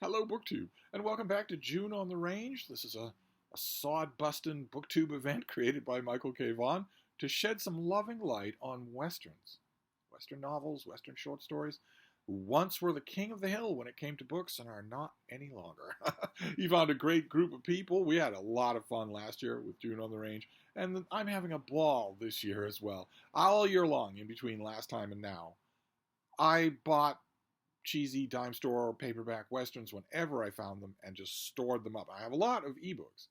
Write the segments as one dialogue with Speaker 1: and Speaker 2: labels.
Speaker 1: Hello, BookTube, and welcome back to June on the Range. This is a sod-busting BookTube event created by Michael K. Vaughan to shed some loving light on Westerns. Western novels, Western short stories, who once were the king of the hill when it came to books and are not any longer. He found a great group of people. We had a lot of fun last year with June on the Range, and I'm having a ball this year as well. All year long, in between last time and now, I bought cheesy dime store paperback westerns whenever I found them and just stored them up. I have a lot of ebooks,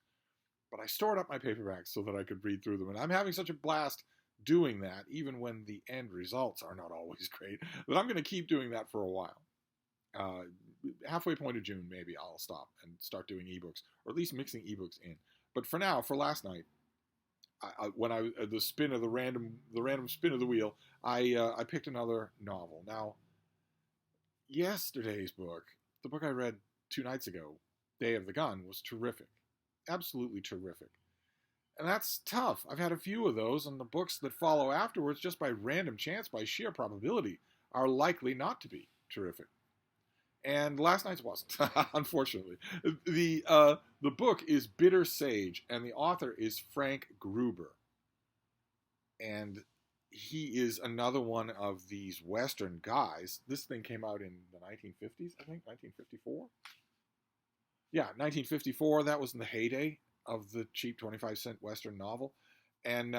Speaker 1: but I stored up my paperbacks so that I could read through them. And I'm having such a blast doing that, even when the end results are not always great, that I'm going to keep doing that for a while. Uh, Halfway point of June, maybe I'll stop and start doing ebooks, or at least mixing ebooks in. But for now, for last night, when I the random spin of the wheel, I picked another novel. Now, yesterday's book, the book I read 2 nights ago, Day of the Gun, was terrific. Absolutely terrific. And that's tough. I've had a few of those, and the books that follow afterwards, just by random chance, by sheer probability, are likely not to be terrific. And last night's wasn't, unfortunately. The book is Bitter Sage, and the author is Frank Gruber. And he is another one of these Western guys. This thing came out in the 1950s, I think, 1954. Yeah, 1954. That was in the heyday of the cheap 25-cent Western novel. And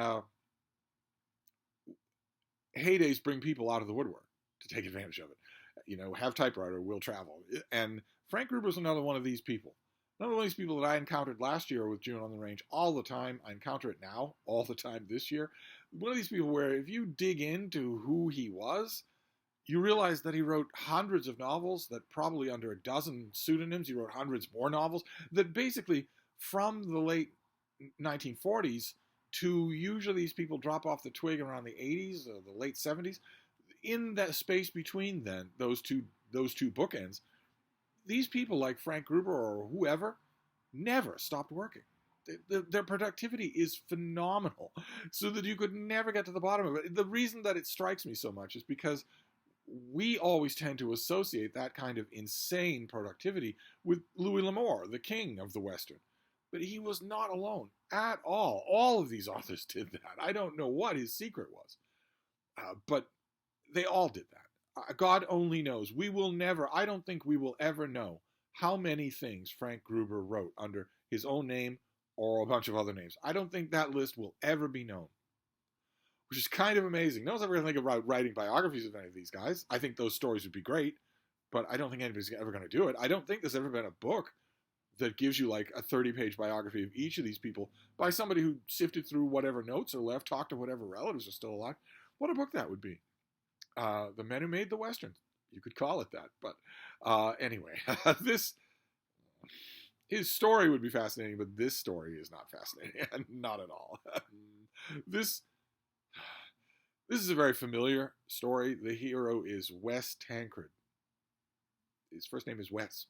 Speaker 1: heydays bring people out of the woodwork to take advantage of it. You know, have typewriter, will travel. And Frank Gruber's another one of these people. Another one of these people that I encountered last year with June on the Range all the time. I encounter it now all the time this year. One of these people where if you dig into who he was, you realize that he wrote hundreds of novels, that probably under a dozen pseudonyms, he wrote hundreds more novels, that basically from the late 1940s to usually these people drop off the twig around the 80s or the late 70s. In that space between then, those two bookends, these people like Frank Gruber or whoever never stopped working. Their productivity is phenomenal, so that you could never get to the bottom of it. The reason that it strikes me so much is because we always tend to associate that kind of insane productivity with Louis L'Amour, the king of the Western. But he was not alone at all. All of these authors did that. I don't know what his secret was, but they all did that. God only knows. I don't think we will ever know how many things Frank Gruber wrote under his own name or a bunch of other names. I don't think that list will ever be known, which is kind of amazing. No one's ever going to think about writing biographies of any of these guys. I think those stories would be great, but I don't think anybody's ever going to do it. I don't think there's ever been a book that gives you like a 30-page biography of each of these people by somebody who sifted through whatever notes are left, talked to whatever relatives are still alive. What a book that would be. The Men Who Made the Western. You could call it that. But anyway, his story would be fascinating, but this story is not fascinating. Not at all. This is a very familiar story. The hero is Wes Tancred. His first name is Wes,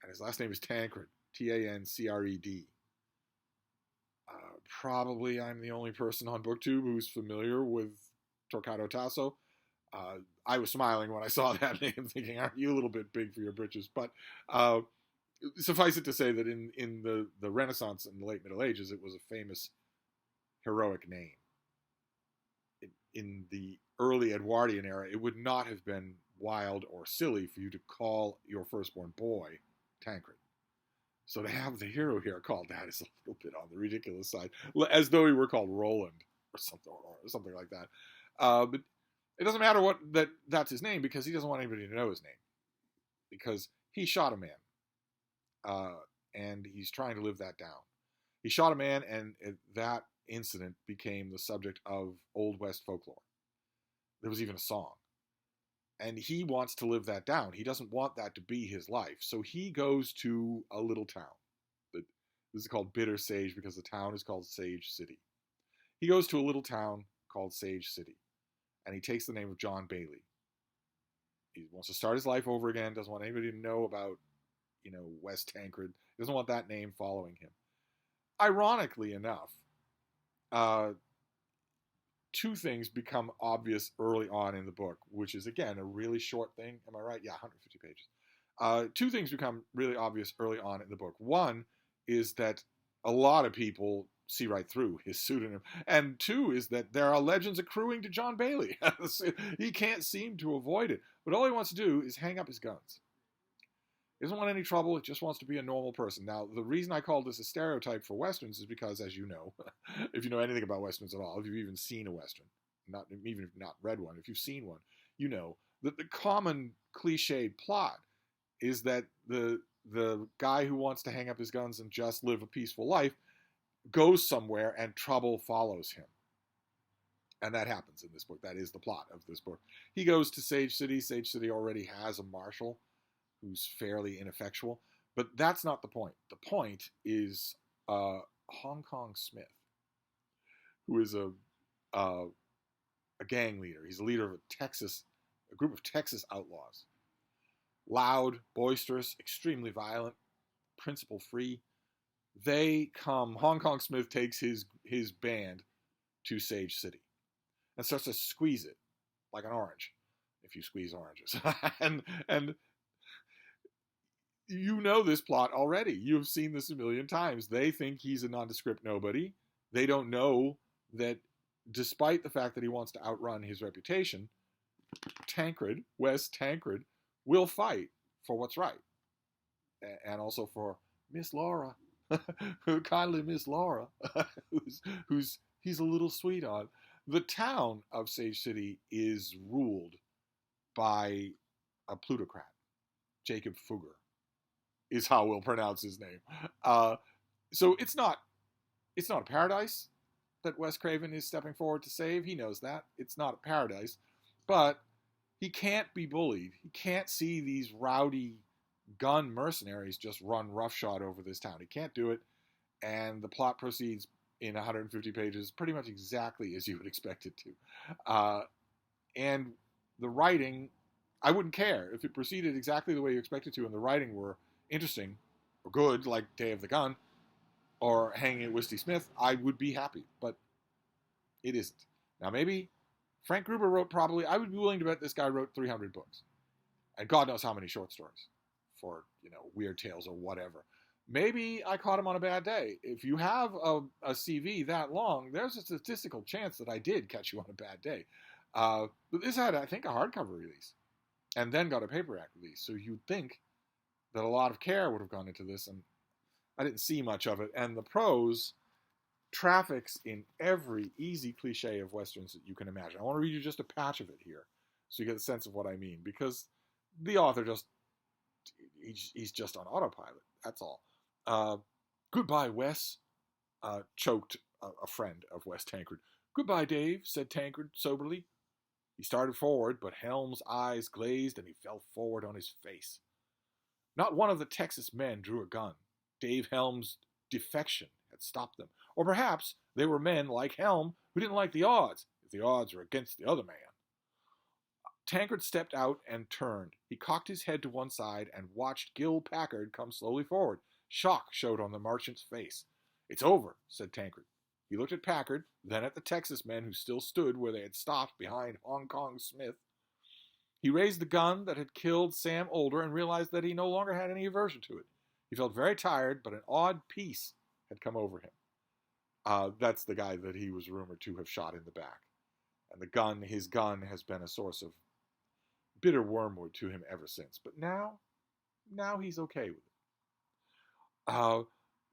Speaker 1: and his last name is Tancred. Tancred. Probably I'm the only person on BookTube who's familiar with Torquato Tasso. I was smiling when I saw that name, thinking, aren't you a little bit big for your britches? But suffice it to say that in the Renaissance and the late Middle Ages, it was a famous heroic name. In the early Edwardian era, it would not have been wild or silly for you to call your firstborn boy Tancred. So to have the hero here called that is a little bit on the ridiculous side, as though he were called Roland or something like that. But it doesn't matter that's his name, because he doesn't want anybody to know his name, because he shot a man, and he's trying to live that down. He shot a man, and that incident became the subject of Old West folklore. There was even a song. And he wants to live that down. He doesn't want that to be his life. So he goes to a little town. This is called Bitter Sage because the town is called Sage City. He goes to a little town called Sage City. And he takes the name of John Bailey. He wants to start his life over again. Doesn't want anybody to know about, Wes Tancred. Doesn't want that name following him. Ironically enough, two things become obvious early on in the book, which is, again, a really short thing. Am I right? Yeah, 150 pages. Two things become really obvious early on in the book. One is that a lot of people see right through his pseudonym. And two is that there are legends accruing to John Bailey. He can't seem to avoid it. But all he wants to do is hang up his guns. He doesn't want any trouble. He just wants to be a normal person. Now, the reason I call this a stereotype for Westerns is because, as you know, if you know anything about Westerns at all, if you've even seen a Western, not even if you've not read one, if you've seen one, you know that the common cliched plot is that the guy who wants to hang up his guns and just live a peaceful life goes somewhere and trouble follows him. And that happens in this book. That is the plot of this book. He goes to Sage City. Sage City already has a marshal who's fairly ineffectual. But that's not the point. The point is Hong Kong Smith, who is a gang leader. He's a leader of a group of Texas outlaws. Loud, boisterous, extremely violent, principle-free. Hong Kong Smith takes his band to Sage City and starts to squeeze it like an orange, if you squeeze oranges. and you know this plot already. You've seen this a million times. They think he's a nondescript nobody. They don't know that despite the fact that he wants to outrun his reputation, Wes Tancred, will fight for what's right. And also for Miss Laura, kindly Miss Laura, who's he's a little sweet on. The town of Sage City is ruled by a plutocrat. Jacob Fugger is how we'll pronounce his name. So it's not a paradise that Wes Craven is stepping forward to save. He knows that. It's not a paradise. But he can't be bullied. He can't see these rowdy gun mercenaries just run roughshod over this town. He can't do it. And the plot proceeds in 150 pages pretty much exactly as you would expect it to. And the writing, I wouldn't care if it proceeded exactly the way you expect it to and the writing were interesting or good, like Day of the Gun or Hanging at Wisty Smith, I would be happy. But it isn't. Now maybe Frank Gruber I would be willing to bet this guy wrote 300 books. And God knows how many short stories for, Weird Tales or whatever. Maybe I caught him on a bad day. If you have a CV that long, there's a statistical chance that I did catch you on a bad day. But this had, I think, a hardcover release and then got a paperback release. So you'd think that a lot of care would have gone into this, and I didn't see much of it. And the prose traffics in every easy cliche of Westerns that you can imagine. I want to read you just a patch of it here so you get a sense of what I mean, because the author he's just on autopilot. That's all. Goodbye, Wes, choked a friend of Wes Tancred. Goodbye, Dave, said Tancred soberly. He started forward, but Helm's eyes glazed and he fell forward on his face. Not one of the Texas men drew a gun. Dave Helm's defection had stopped them. Or perhaps they were men like Helm who didn't like the odds, if the odds were against the other man. Tancred stepped out and turned. He cocked his head to one side and watched Gil Packard come slowly forward. Shock showed on the merchant's face. It's over, said Tancred. He looked at Packard, then at the Texas men who still stood where they had stopped behind Hong Kong Smith. He raised the gun that had killed Sam Older and realized that he no longer had any aversion to it. He felt very tired, but an odd peace had come over him. That's the guy that he was rumored to have shot in the back. And his gun has been a source of bitter wormwood to him ever since. But now he's okay with it.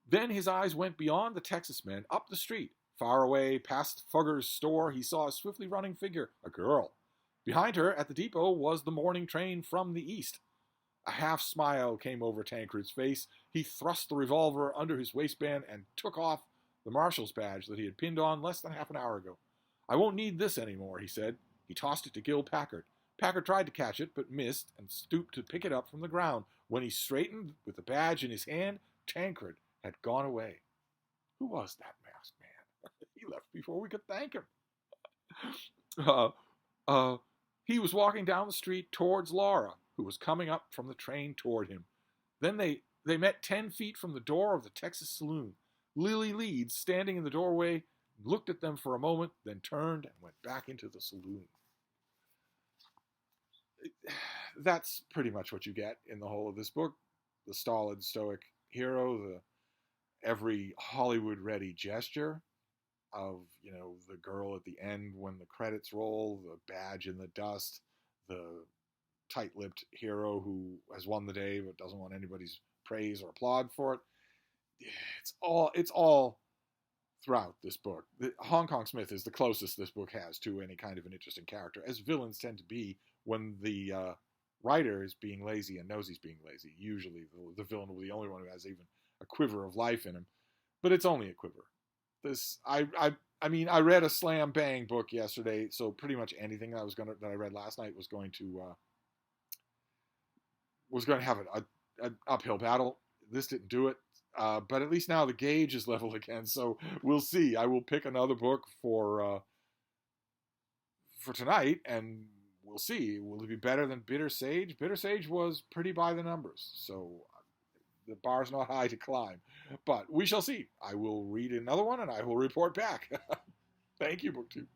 Speaker 1: Then his eyes went beyond the Texas men, up the street. Far away, past Fugger's store, he saw a swiftly running figure, a girl. Behind her, at the depot, was the morning train from the east. A half smile came over Tancred's face. He thrust the revolver under his waistband and took off the marshal's badge that he had pinned on less than half an hour ago. I won't need this anymore, he said. He tossed it to Gil Packard. Packard tried to catch it, but missed and stooped to pick it up from the ground. When he straightened with the badge in his hand, Tancred had gone away. Who was that masked man? He left before we could thank him. He was walking down the street towards Laura, who was coming up from the train toward him. Then they met 10 feet from the door of the Texas saloon. Lily Leeds, standing in the doorway, looked at them for a moment, then turned and went back into the saloon. that's pretty much what you get in the whole of this book. The stolid, stoic hero, the every Hollywood-ready gesture of, the girl at the end when the credits roll, the badge in the dust, the tight-lipped hero who has won the day but doesn't want anybody's praise or applaud for it. It's all throughout this book. Hong Kong Smith is the closest this book has to any kind of an interesting character, as villains tend to be when the writer is being lazy and knows he's being lazy. Usually the villain will be the only one who has even a quiver of life in him, but it's only a quiver. I read a slam bang book yesterday, so pretty much anything that I read last night was going to have an uphill battle. This didn't do it, but at least now the gauge is level again. So we'll see. I will pick another book for tonight, and we'll see. Will it be better than Bitter Sage? Bitter Sage was pretty by the numbers, so the bar's not high to climb. But we shall see. I will read another one, and I will report back. Thank you, BookTube.